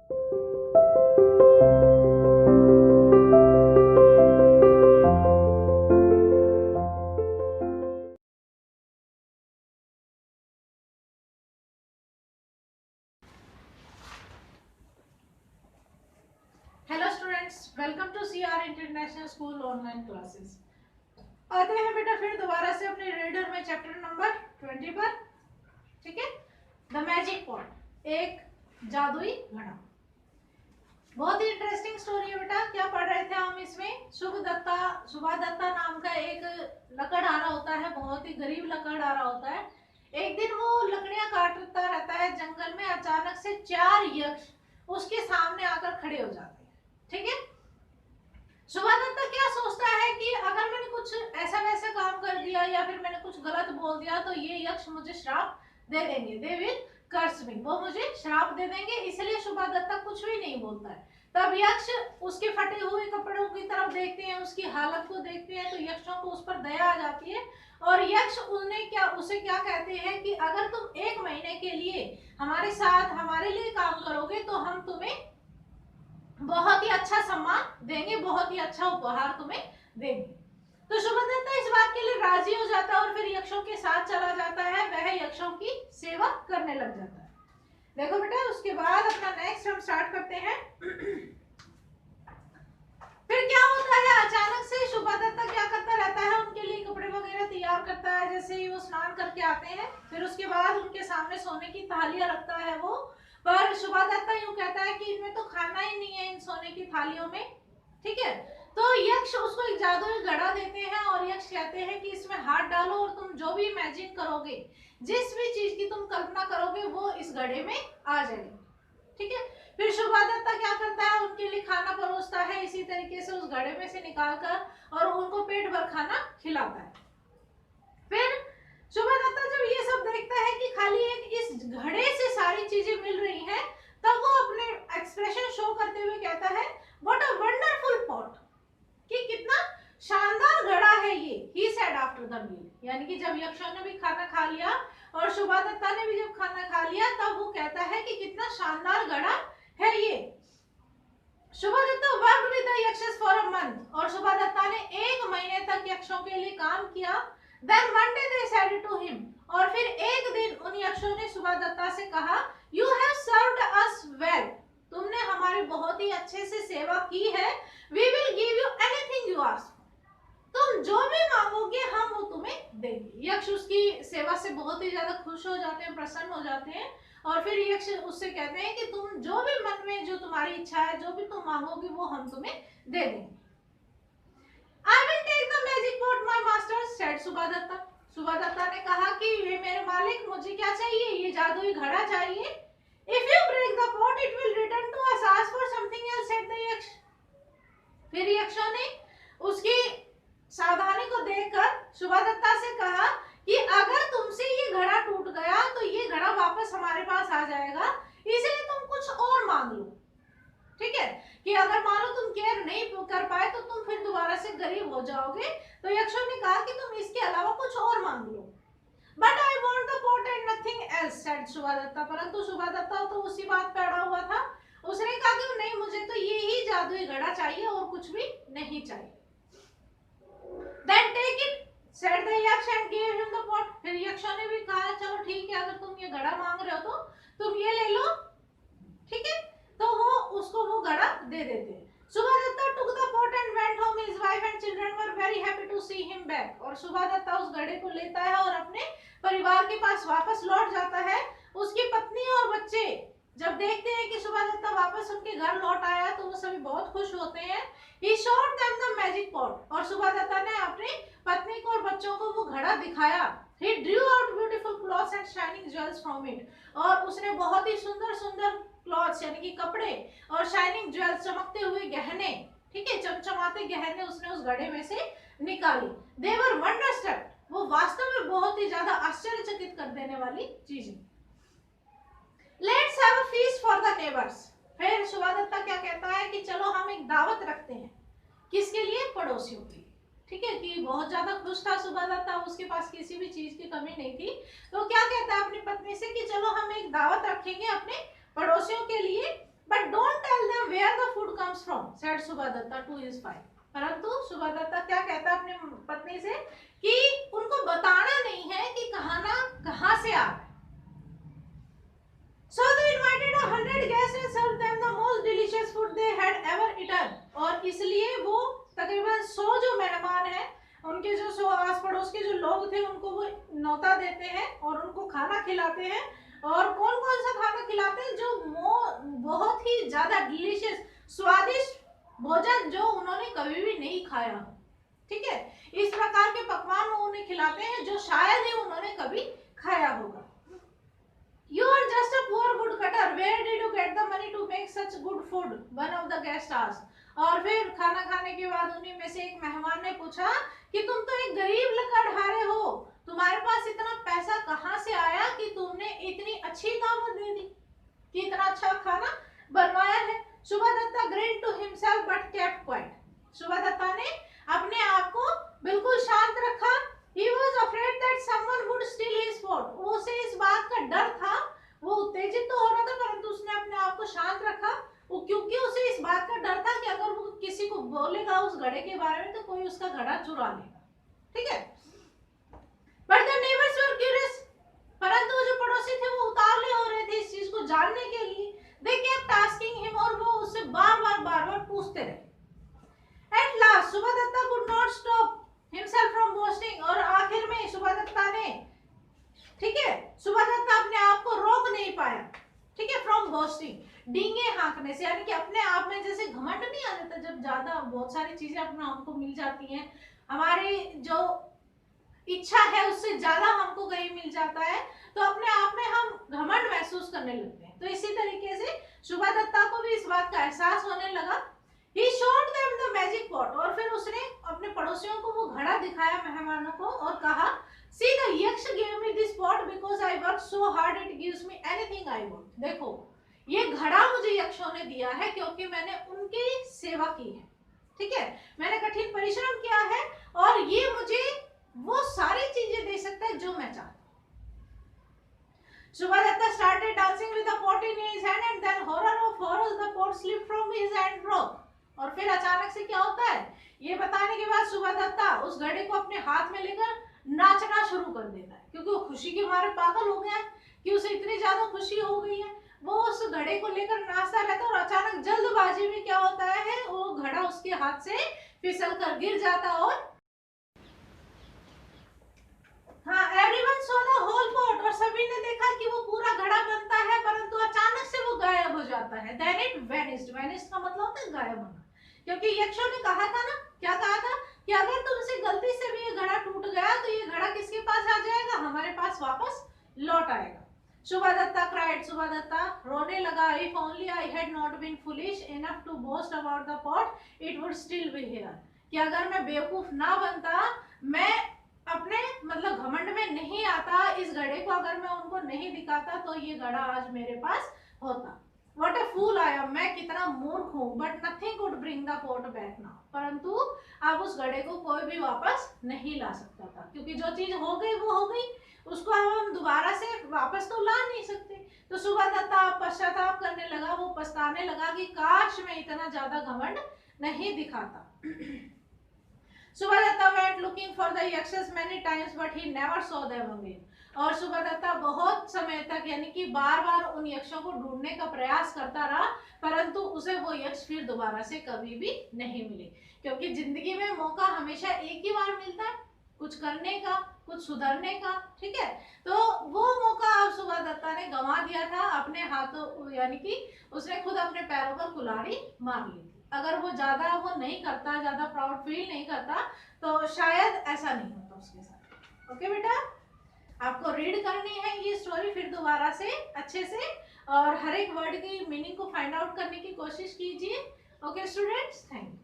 Hello students, welcome to CR international school online classes. आते हैं बेटा फिर दोबारा से अपने रीडर में चैप्टर नंबर 20 पर। ठीक है, द मैजिक पॉट, एक जादुई घड़ा। बहुत ही इंटरेस्टिंग स्टोरी है बेटा। क्या पढ़ रहे थे हम इसमें? सुभा दत्ता नाम का एक लकड़हारा होता है, बहुत ही गरीब लकड़हारा होता है। एक दिन वो लकड़ियां काटता रहता है जंगल में, अचानक से 4 यक्ष उसके सामने आकर खड़े हो जाते हैं। ठीक है, सुभा दत्ता क्या सोचता है कि अगर मैंने कुछ ऐसा वैसा काम कर दिया या फिर मैंने कुछ गलत बोल दिया तो ये यक्ष मुझे श्राप दे देंगे, दे विल कर्स मी, वो मुझे श्राप दे देंगे। इसलिए सुभा दत्ता कुछ भी नहीं बोलता है। तब यक्ष उसके फटे हुए कपड़ों की तरफ देखते हैं, उसकी हालत को देखते हैं, तो यक्षों को उस पर दया आ जाती है और यक्ष उसे क्या कहते हैं कि अगर तुम 1 महीने के लिए हमारे साथ हमारे लिए काम करोगे तो हम तुम्हें बहुत ही अच्छा सम्मान देंगे, बहुत ही अच्छा उपहार तुम्हें देंगे। तो सुभद्रता इस बात के लिए राजी हो जाता है और फिर यक्षों के साथ चला जाता है। वह यक्षों की सेवा करने लग जाता है। देखो बेटा, उसके बाद अपना नेक्स्ट हम स्टार्ट करते हैं। फिर क्या होता है, अचानक से सुभद्रता क्या करता रहता है, उनके लिए कपड़े वगैरह तैयार करता है। जैसे ही वो स्नान करके आते हैं, फिर उसके बाद उनके सामने सोने की थालियां रखता है वो। पर सुभद्रता यूं कहता है कि इनमें तो खाना ही नहीं है, इन सोने की थालियों में। ठीक है, तो यक्ष उसको एक जादुई घड़ा देते हैं और यक्ष कहते हैं कि इसमें हाथ डालो और तुम जो भी इमेजिन करोगे, जिस भी चीज की तुम कल्पना करोगे, वो इस घड़े में आ जाएगी। ठीक है, फिर सुभद्रता क्या करता है, उनके लिए खाना परोसता है इसी तरीके से उस घड़े में से निकालकर और उनको पेट भर खाना खिलाता है। फिर सुभद्रता जब ये सब देखता है कि खाली एक इस घड़े से सारी चीजें मिल रही हैं, तब वो अपने एक्सप्रेशन शो करते हुए कहता है, व्हाट अ वंडरफुल पॉट, कि कितना शानदार घड़ा है ये। He said after the meal, यानी कि जब यक्षों ने भी खाना खा लिया और सुभद्रता ने भी जब खाना खा लिया, तब वो कहता है कि कितना शानदार घड़ा है ये। Subhadrata worked with the Yakshas for a month, और सुभद्रता ने 1 महीने तक यक्षों के लिए काम किया। Then one day they said to him, और फिर एक दिन उन यक्षों ने सुभद्रता से कहा, you have served us well, तुमने हमारी बहुत ही अच्छे से सेवा की है। We will give you anything you ask, तुम जो भी मांगोगे हम वो तुम्हें देंगे। यक्ष उसकी सेवा से बहुत ही ज्यादा खुश हो जाते हैं, प्रसन्न हो जाते हैं और फिर यक्ष उससे कहते हैं कि तुम जो भी मन में जो तुम्हारी इच्छा है, जो भी तुम मांगोगे वो हम तुम्हें दे देंगे। I will take the magic pot my master, said Subhadrata. Subhadrata ने कहा कि ये मेरे मालिक, मुझे क्या चाहिए, ये जादुई घड़ा चाहिए। If you break the pot it will return to us, ask for something else, said the yaksha. फिर यक्षों ने उसकी सावधानी को देखकर सुभद्रता से कहा कि अगर तुमसे ये घड़ा टूट गया तो ये घड़ा वापस हमारे पास आ जाएगा, इसलिए तुम कुछ और मांग लो। ठीक है, कि अगर मान लो तुम केयर नहीं कर पाए तो तुम फिर दोबारा से गरीब हो जाओगे। तो यक्षों ने कहा कि तुम इसके अलावा कुछ और मांग लो। But I want the pot and nothing else, said Subhadrata. परंतु सुभद्रता तो उसी बात पे अड़ा हुआ था। उसने कहा कि नहीं, मुझे तो ये ही जादुई घड़ा चाहिए और कुछ भी नहीं चाहिए। Then take it, said the yaksh and gave him the pot. फिर यक्षों ने भी कहा, चलो ठीक है, अगर तुम ये घड़ा मांग रहे हो तो तुम ये ले लो। ठीक है, तो वो उसको वो घड़ा दे देते हैं। सुभद्रता took the pot and went home. His wife and children were very happy to see him back. और सुभद्रता उस घड़े को लेता है और अपने परिवार के पास वापस लौट जाता है। उसकी पत्नी और बच्चे जब देखते हैं कि सुभद्रता वापस उनके घर लौट आया तो वो सभी बहुत खुश होते हैं। He showed them the magic pot, और सुभद्रता ने अपनी पत्नी को और बच्चों को वो घड़ा दिखाया। He drew out beautiful clothes and shining jewels from it, और उसने बहुत ही सुंदर सुंदर क्लॉथ्स यानी कि कपड़े और शाइनिंग ज्वेल्स चमकते हुए गहने, ठीक है, चमचमाते गहने उसने उस घड़े में से निकाली। They were wonderstruck, वो वास्तव में बहुत ही ज्यादा आश्चर्यचकित कर देने वाली चीजें। Let's have a feast for the neighbors. फिर सुभद्रता क्या कहता है कि चलो हम एक दावत रखते हैं, किसके लिए, पड़ोसियों के लिए। ठीक है, कि बहुत ज्यादा खुश था सुभद्रता, उसके पास किसी भी चीज की कमी नहीं थी। तो क्या कहता है अपनी पत्नी से कि चलो हम एक दावत रखेंगे अपने पड़ोसियों के लिए। but don't tell them where the food comes from, said Subhadatta to his wife. परंतु सुबहदत्ता क्या कहता है अपनी पत्नी से कि उनको बताना नहीं है कि खाना कहाँ से आ रहा है. So they invited 100 guests and served them the most delicious food they had ever eaten. और इसलिए वो तकरीबन 100 जो मेहमान हैं, उनके जो 100 आस पड़ोस के जो लोग थे, उनको वो न्योता देते हैं और उनको खाना खिलाते हैं. और कौन कौन सा खाना खिलाते हैं? जो बहुत ही ज्यादा डिलीशियस, स्वादिष्ट भोजन जो उन्होंने कभी भी नहीं खाया. ठीक है, इस प्रकार के पकवान वो उन्हें खिलाते हैं जो शायद ही उन्होंने कभी खाया होगा. You are just a poor woodcutter. Where did you get the money to make such good food? One of the guests asked. और फिर खाना खाने के बाद उन्हीं में से एक मेहमान ने पूछा कि तुम तो एक गरीब लकड़हारे हो, तुम्हारे पास इतना पैसा कहाँ से आया कि तुमने इतनी अच्छी दावत दे दी, कि इतना अच्छा खाना बनवाया है. सुबहदत्ता grinned to himself but kept quiet. सुबहदत्ता ने अपने आप को बिल्कुल शांत रखा. He was afraid that someone would steal his food. उसे इस बात का डर था, वो उत्तेजित तो हो रहा था परंतु उसने अपने आप को शांत रखा, क्योंकि उसे इस बात का डर था कि अगर वो किसी को बोलेगा उस घड़े के बारे में तो कोई उसका घड़ा चुरा लेगा. ठीक है. But the neighbors were curious. परंतु जो पड़ोसी थे वो उतावले हो रहे थे इस चीज को जानने के लिए. They kept asking him और वो उससे बार-बार पूछते रहे. At last, सुबहदत्ता could not stop himself from boasting. और आखिर में सुबहदत्ता ने, ठीक है, सुबहदत्ता अपने आप को रोक नहीं पाया. ठीक है, फ्रॉम बोस्टिंग, डींगे हाँकने से, यानी कि अपने आप में जैसे घमंड नहीं आ जाता जब ज्यादा बहुत सारी चीजें अपने हमको मिल जाती हैं, हमारी जो इच्छा है उससे ज्यादा हमको कहीं मिल जाता है, तो अपने आप में हम घमंड महसूस करने लगते हैं. तो इसी तरीके से सुबहदत्ता को भी इस बात का एहसास होने लगा. He showed them the magic pot. और फिर उसने अपने पड़ोसियों को वो घड़ा दिखाया, मेहमानों को, और कहा, See, the yaksh gave me this pot because I worked so hard. It gives me anything I want. देखो, ये घड़ा मुझे यक्षों ने दिया है क्योंकि मैंने उनकी सेवा की है. ठीक है, मैंने कठिन परिश्रम किया है और ये मुझे वो सारी चीजें दे सकता है जो मैं चाहता हूँ. Subhadatta started dancing with the pot in his hand and then horror of horrors, the pot slipped from his hand and broke. और फिर अचानक से क्या होता है, ये बताने के बाद सुबहदत्ता उस घड़े को अपने हाथ में लेकर नाचना शुरू कर देता है, क्योंकि वो खुशी के मारे पागल हो गया है कि उसे इतनी ज्यादा खुशी हो गई है. वो उस घड़े को लेकर नाचता रहता है और अचानक जल्दबाजी में क्या होता है, वो घड़ा उसके हाथ से फिसल कर गिर जाता. और हाँ, everyone saw the whole pot. और सभी ने देखा कि वो पूरा घड़ा बनता है परंतु अचानक से वो गायब हो जाता है. Then it vanished. वेनिस्ड का मतलब होता है गायब होना, क्योंकि यक्षों ने कहा था ना, क्या कहा था कि अगर तुमसे गलती से भी ये घड़ा टूट गया तो ये घड़ा किसके पास आ जाएगा, हमारे पास वापस लौट आएगा. सुबहदत्ता cried. सुबहदत्ता रोने लगा. If only I had not been foolish enough to boast about the pot, it would still be here. कि अगर मैं बेवकूफ ना बनता, मैं अपने मतलब घमंड में नहीं आता, इस घड़े को अगर मैं उनको नहीं दिखाता तो ये घड़ा आज मेरे पास होता. What a fool I am. मैं कितना मूर्ख हूँ. But nothing could bring the pot back now. परंतु अब उस घड़े को कोई भी वापस नहीं ला सकता था, क्योंकि जो चीज हो गई वो हो गई, उसको हम दोबारा से वापस तो ला नहीं सकते. तो सुबहदत्ता पश्चाताप करने लगा, वो पछताने लगा कि काश मैं इतना ज्यादा घमंड नहीं दिखाता. सुबहदत्ता went looking for the yakshas many times but he never saw them again. और सुबहदत्ता बहुत समय तक, यानी कि बार-बार उन यक्षों को ढूंढने का प्रयास करता रहा, परंतु उसे वो यक्ष फिर दोबारा से कभी भी नहीं मिले, क्योंकि जिंदगी में मौका हमेशा एक ही बार मिलता है कुछ करने का, कुछ सुधरने का. ठीक है, तो वो मौका अब सुबहदत्ता ने गंवा दिया था अपने हाथों, यानी कि उसने खुद अपने पैरों पर कुल्हाड़ी मार ली थी. अगर वो ज्यादा वो नहीं करता, ज्यादा प्राउड फील नहीं करता, तो शायद ऐसा नहीं होता उसके साथ. ओके बेटा, आपको रीड करनी है ये स्टोरी फिर दोबारा से अच्छे से, और हर एक वर्ड की मीनिंग को फाइंड आउट करने की कोशिश कीजिए. Okay students, thank you.